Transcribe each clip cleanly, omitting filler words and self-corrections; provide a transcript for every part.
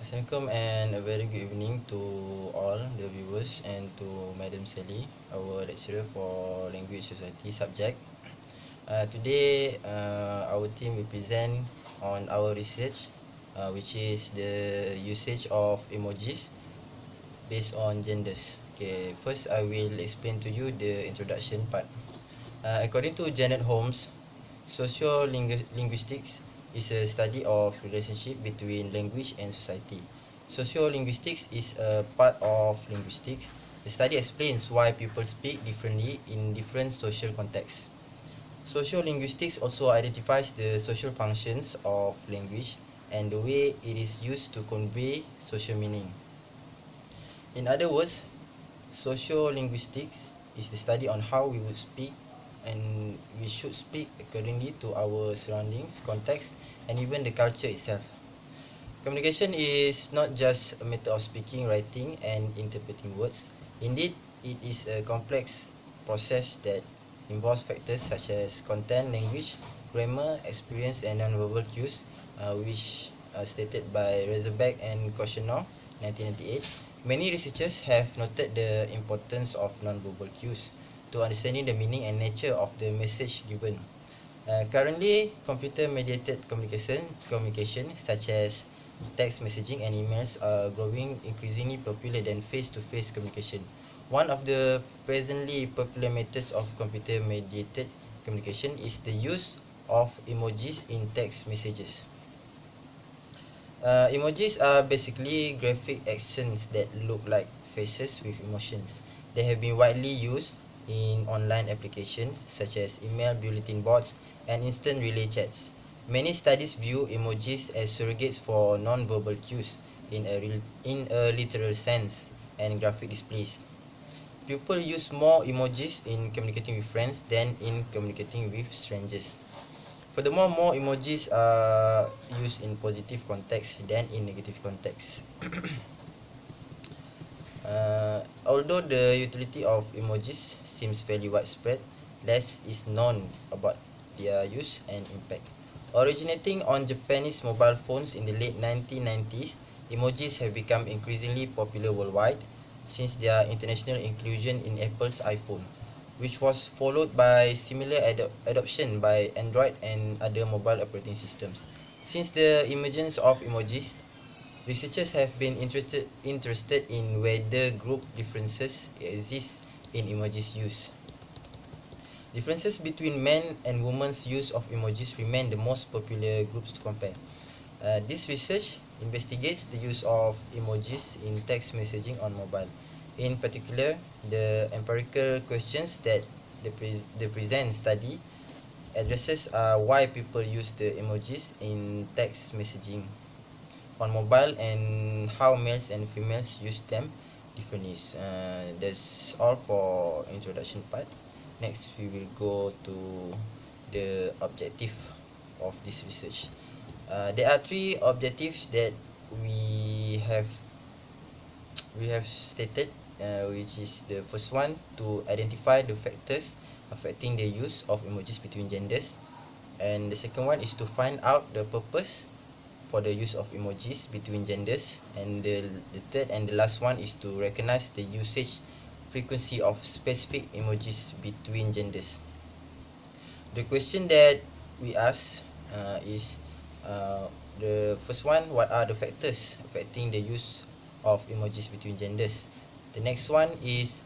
Assalamualaikum and a very good evening to all the viewers and to Madam Sally, our lecturer for Language Society subject. Today, our team will present on our research, which is the usage of emojis based on genders. Okay, first I will explain to you the introduction part. According to Janet Holmes, sociolinguistics is a study of relationship between language and society. Sociolinguistics is a part of linguistics. The study explains why people speak differently in different social contexts. Sociolinguistics also identifies the social functions of language and the way it is used to convey social meaning. In other words, sociolinguistics is the study on how we would speak and we should speak accordingly to our surroundings, context, and even the culture itself. Communication is not just a matter of speaking, writing, and interpreting words. Indeed, it is a complex process that involves factors such as content, language, grammar, experience, and non-verbal cues, which are stated by Razorback and Koshino, 1998. Many researchers have noted the importance of non-verbal cues to understanding the meaning and nature of the message given. Currently, computer-mediated communication such as text messaging and emails are growing increasingly popular than face-to-face communication. One of the presently popular methods of computer-mediated communication is the use of emojis in text messages. Emojis are basically graphic actions that look like faces with emotions. They have been widely used in online applications such as email bulletin boards and instant relay chats. Many studies view emojis as surrogates for non-verbal cues in a literal sense and graphic displays. People use more emojis in communicating with friends than in communicating with strangers. Furthermore, more emojis are used in positive context than in negative context. Although the utility of emojis seems fairly widespread, less is known about their use and impact. Originating on Japanese mobile phones in the late 1990s, emojis have become increasingly popular worldwide since their international inclusion in Apple's iPhone, which was followed by similar adoption by Android and other mobile operating systems. Since the emergence of emojis, researchers have been interested in whether group differences exist in emojis use. Differences between men and women's use of emojis remain the most popular groups to compare. This research investigates the use of emojis in text messaging on mobile. In particular, the empirical questions that the present study addresses are why people use the emojis in text messaging on mobile and how males and females use them differently. That's all for introduction part. Next, we will go to the objective of this research. There are three objectives that we have stated, which is the first one to identify the factors affecting the use of emojis between genders, and the second one is to find out the purpose for the use of emojis between genders, and the third and the last one is to recognize the usage frequency of specific emojis between genders. The question that we ask is the first one, what are the factors affecting the use of emojis between genders? The next one is,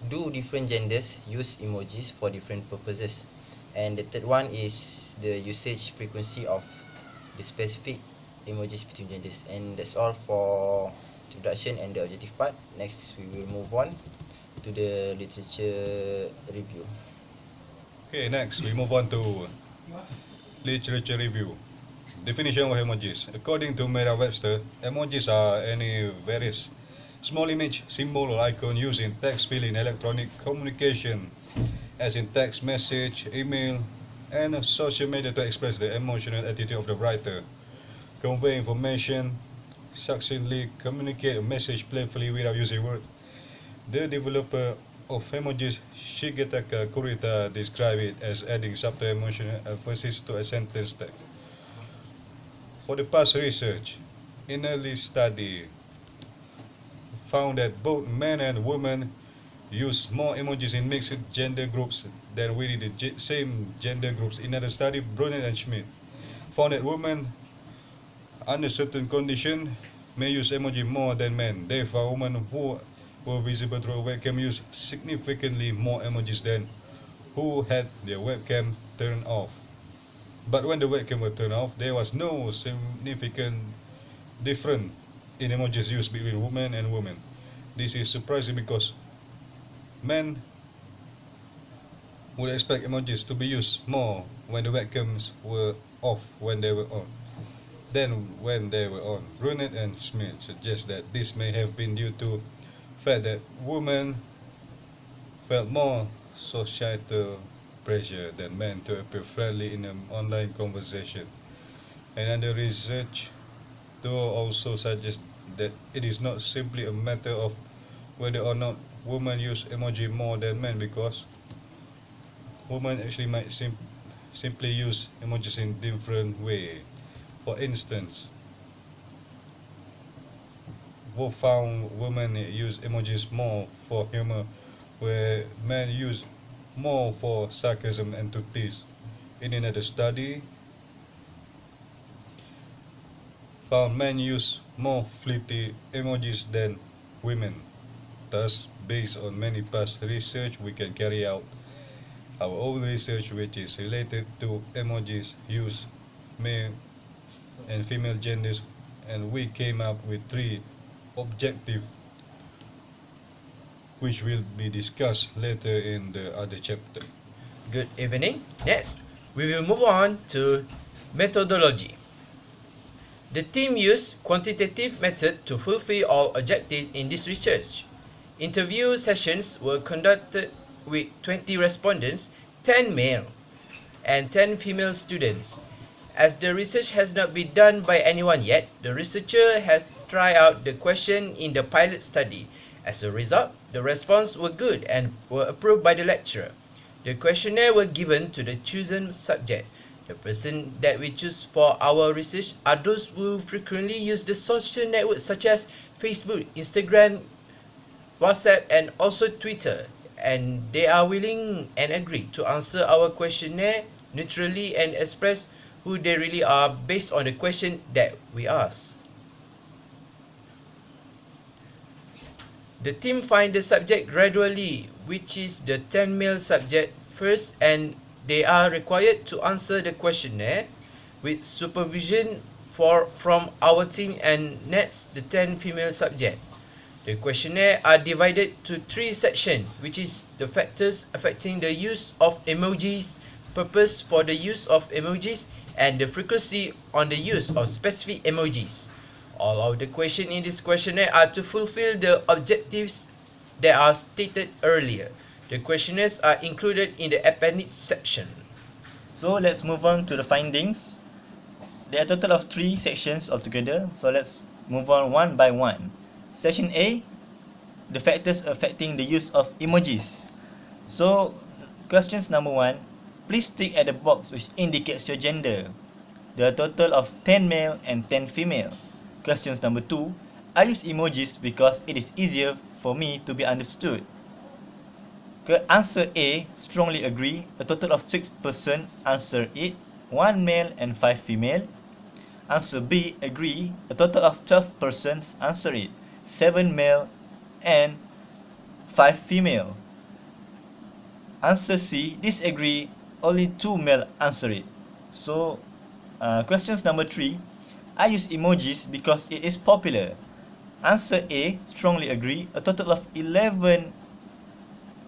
do different genders use emojis for different purposes? And the third one is the usage frequency of the specific emojis between genders. And that's all for introduction and the objective part. Next, we will move on to the literature review. Okay, next we move on to literature review. Definition of emojis. According to Merriam-Webster, emojis are any various small image, symbol, or icon used in text field in electronic communication, as in text message, email, and social media to express the emotional attitude of the writer, convey information, succinctly communicate a message playfully without using words. The developer of emojis, Shigetaka Kurita, described it as adding subtle emotional emphasis to a sentence text. For the past research, in early study found that both men and women use more emojis in mixed gender groups than within the same gender groups. In another study, Brunet and Schmidt found that women under certain conditions may use emoji more than men. They found women who were visible through a webcam use significantly more emojis than who had their webcam turned off. But when the webcam was turned off, there was no significant difference in emojis used between women and women. This is surprising because men would expect emojis to be used more when the webcams were off when they were on than when they were on. Brunet and Schmidt suggest that this may have been due to the fact that women felt more societal pressure than men to appear friendly in an online conversation. Another research though also suggests that it is not simply a matter of whether or not women use emoji more than men, because women actually might simply use emojis in different way. For instance, both found women use emojis more for humor, where men use more for sarcasm and to tease. In another study, found men use more flirty emojis than women. Thus, based on many past research, we can carry out our own research which is related to emojis used male and female genders, and we came up with 3 objectives which will be discussed later in the other chapter. Good evening. Next, we will move on to methodology. The team used quantitative method to fulfill all objectives in this research. Interview sessions were conducted with 20 respondents, 10 male and 10 female students. As the research has not been done by anyone yet, the researcher has tried out the question in the pilot study. As a result, the responses were good and were approved by the lecturer. The questionnaire were given to the chosen subject. The person that we choose for our research are those who frequently use the social networks such as Facebook, Instagram, WhatsApp and also Twitter, and they are willing and agree to answer our questionnaire neutrally and express who they really are based on the question that we ask. The team find the subject gradually, which is the 10 male subject first, and they are required to answer the questionnaire with supervision from our team, and next the 10 female subject. The questionnaire are divided to 3 sections, which is the factors affecting the use of emojis, purpose for the use of emojis, and the frequency on the use of specific emojis. All of the questions in this questionnaire are to fulfill the objectives that are stated earlier. The questionnaires are included in the appendix section. So let's move on to the findings. There are a total of 3 sections altogether, so let's move on one by one. Section A, the factors affecting the use of emojis. So, questions number 1, please tick at the box which indicates your gender. There are a total of 10 male and 10 female. Questions number 2, I use emojis because it is easier for me to be understood. Answer A, strongly agree. A total of 6 persons answer it, 1 male and 5 female. Answer B, agree. A total of 12 persons answer it, 7 male and 5 female. Answer C, disagree. Only 2 male answer it. So, questions number 3, I use emojis because it is popular. Answer A, strongly agree. A total of 11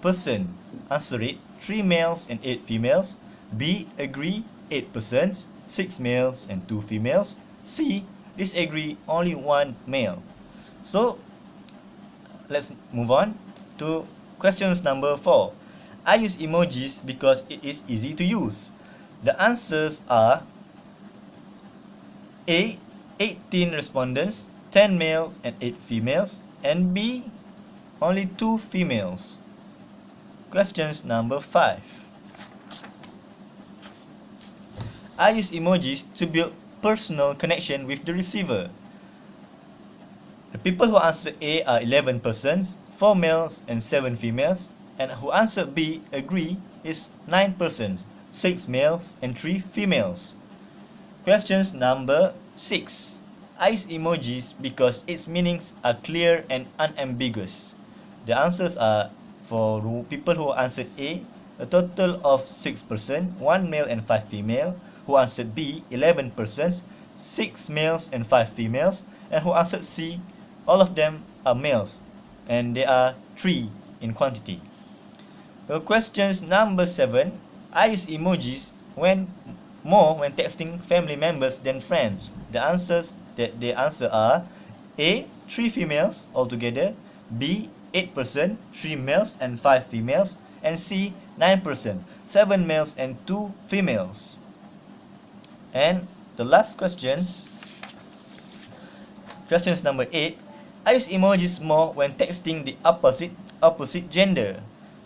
persons answer it, 3 males and 8 females. B, agree, 8 persons, 6 males and 2 females. C, disagree, only 1 male. So, let's move on to questions number 4. I use emojis because it is easy to use. The answers are A, 18 respondents, 10 males and 8 females, and B, only 2 females. Questions number 5. I use emojis to build personal connection with the receiver. The people who answered A are 11 persons, 4 males and 7 females, and who answered B agree is 9 persons, 6 males and 3 females. Questions number 6. I use emojis because its meanings are clear and unambiguous. The answers are, for people who answered A, a total of 6 persons, 1 male and 5 female. Who answered B, 11 persons, 6 males and 5 females. And who answered C, all of them are males, and they are 3 in quantity. Questions number 7. I use emojis more when texting family members than friends. The answers that they answer are A, 3 females altogether, B, 8 persons, 3 males and 5 females, and C, 9 persons, 7 males and 2 females. And the last questions number 8. I use emojis more when texting the opposite gender.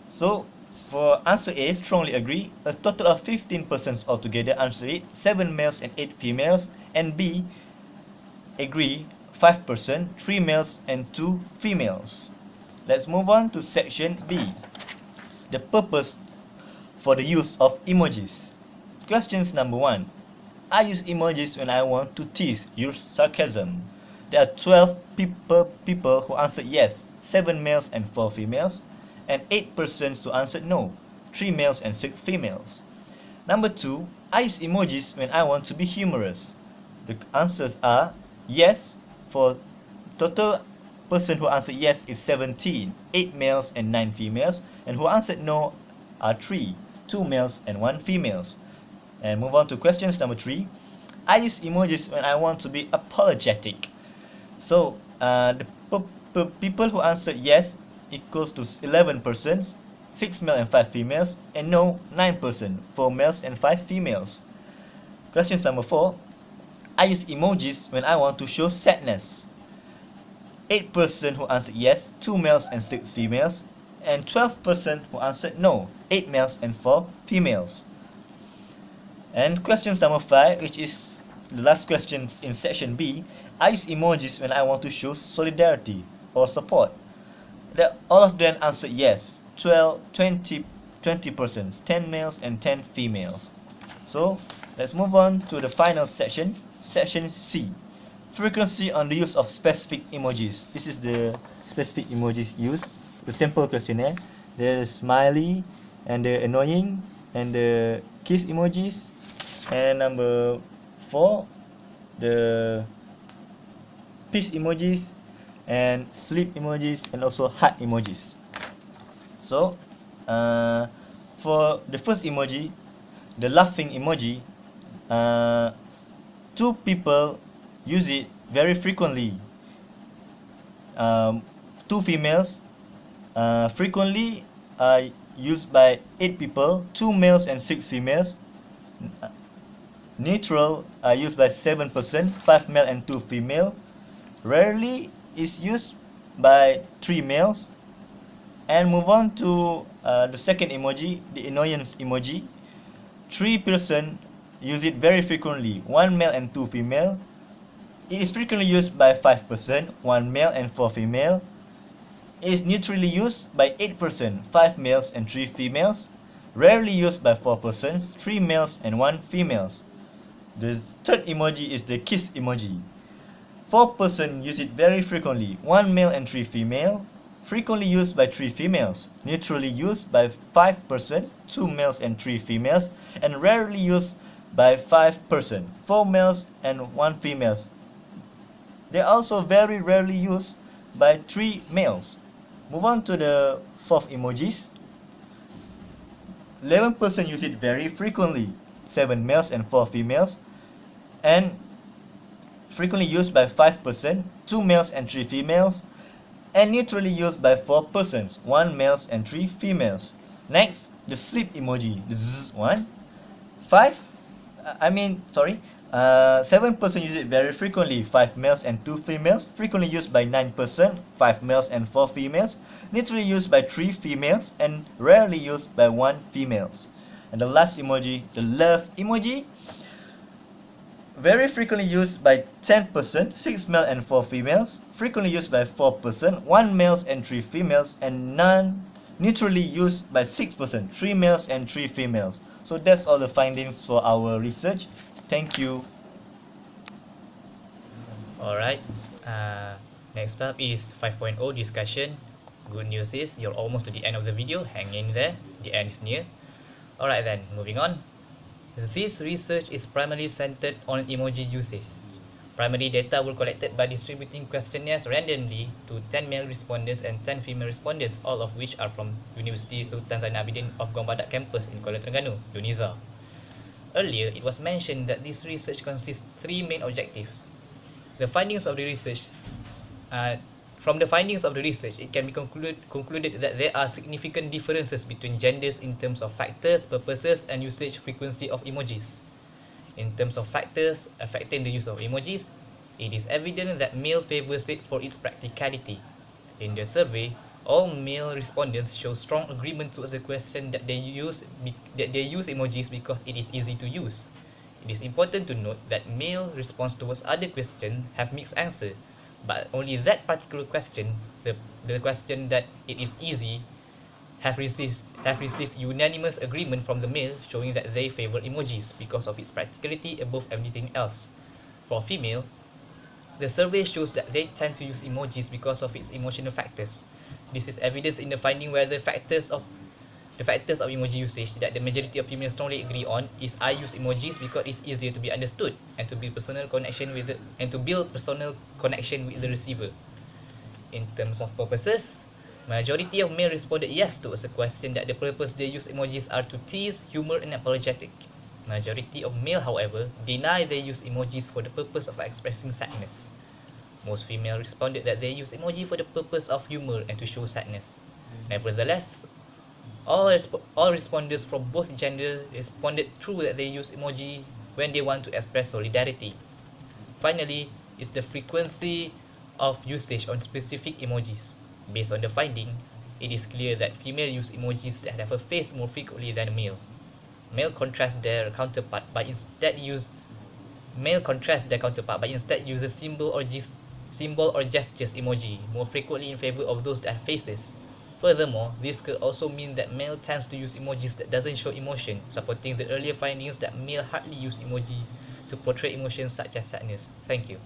So for answer A, strongly agree, a total of 15 persons altogether answer it, 7 males and 8 females, and B, agree, 5 persons, 3 males and 2 females. Let's move on to section B. The purpose for the use of emojis. Questions number 1. I use emojis when I want to tease, use sarcasm. There are 12 people who answered yes, 7 males and 4 females, and 8 persons who answered no, 3 males and 6 females. Number 2, I use emojis when I want to be humorous. The answers are yes, for total person who answered yes is 17, 8 males and 9 females, and who answered no are 3, 2 males and 1 females. And move on to questions number 3. I use emojis when I want to be apologetic. So the people who answered yes equals to 11 persons, 6 male and 5 females, and no, 9 persons, 4 males and 5 females. Questions number 4. I use emojis when I want to show sadness. 8 persons who answered yes, 2 males and 6 females, and 12 persons who answered no, 8 males and 4 females. And questions number 5, which is the last question in section B, I use emojis when I want to show solidarity or support. All of them answered yes, 20 persons, 10 males and 10 females. So let's move on to the final section, section C. Frequency on the use of specific emojis. This is the specific emojis used. The simple questionnaire. The smiley and the annoying and the kiss emojis. And number 4, the peace emojis and sleep emojis and also heart emojis. So for the first emoji, the laughing emoji, 2 people use it very frequently. 2 females frequently used by 8 people, 2 males and 6 females. Neutral used by 7 persons, 5 male and 2 female. Rarely is used by 3 males. And move on to the second emoji, the annoyance emoji. 3 persons use it very frequently, 1 male and 2 female. It is frequently used by 5 persons, 1 male and 4 female. It is neutrally used by 8 persons, 5 males and 3 females. Rarely used by 4 persons, 3 males and 1 females. The third emoji is the kiss emoji. 4 persons use it very frequently, 1 male and 3 female. Frequently used by 3 females. Neutrally used by 5 persons, 2 males and 3 females. And rarely used by 5 persons, 4 males and 1 females. They are also very rarely used by 3 males. Move on to the fourth emojis. 11 persons use it very frequently, 7 males and 4 females, and frequently used by 5 persons, 2 males and 3 females, and neutrally used by 4 persons, 1 males and 3 females. Next, the sleep emoji, the zzz one. 7 persons use it very frequently, 5 males and 2 females, frequently used by 9 persons, 5 males and 4 females, neutrally used by 3 females, and rarely used by 1 female. And the last emoji, the love emoji. very frequently used by 10%, 6 male and 4 females, frequently used by 4%, 1 males and 3 females, and non-neutrally used by 6%, 3 males and 3 females. So that's all the findings for our research. Thank you. Alright, next up is 5.0 discussion. Good news is you're almost to the end of the video. Hang in there, the end is near. Alright then, moving on. This research is primarily centered on emoji usage. Primary data were collected by distributing questionnaires randomly to 10 male respondents and 10 female respondents, all of which are from University Sultan Zainal Abidin of Gong Badak campus in Kuala Terengganu, UNIZA. Earlier, it was mentioned that this research consists 3 main objectives. The findings of the research From the findings of the research, it can be concluded that there are significant differences between genders in terms of factors, purposes, and usage frequency of emojis. In terms of factors affecting the use of emojis, it is evident that male favors it for its practicality. In the survey, all male respondents show strong agreement towards the question that they use emojis because it is easy to use. It is important to note that male response towards other questions have mixed answer, but only that particular question, the question that it is easy, have received unanimous agreement from the male, showing that they favor emojis because of its practicality above everything else. For female, the survey shows that they tend to use emojis because of its emotional factors. This is evidence in the finding where the factors of emoji usage that the majority of females strongly agree on is I use emojis because it's easier to be understood and to build personal connection with the receiver. In terms of purposes, majority of male responded yes towards the question that the purpose they use emojis are to tease, humor, and apologetic. Majority of male, however, deny they use emojis for the purpose of expressing sadness. Most female responded that they use emoji for the purpose of humor and to show sadness. Nevertheless, all respondents from both genders responded true that they use emoji when they want to express solidarity. Finally, is the frequency of usage on specific emojis. Based on the findings, it is clear that female use emojis that have a face more frequently than male. Male contrast their counterpart by instead use symbol or gestures emoji more frequently in favor of those that have faces. Furthermore, this could also mean that male tends to use emojis that doesn't show emotion, supporting the earlier findings that male hardly use emoji to portray emotions such as sadness. Thank you.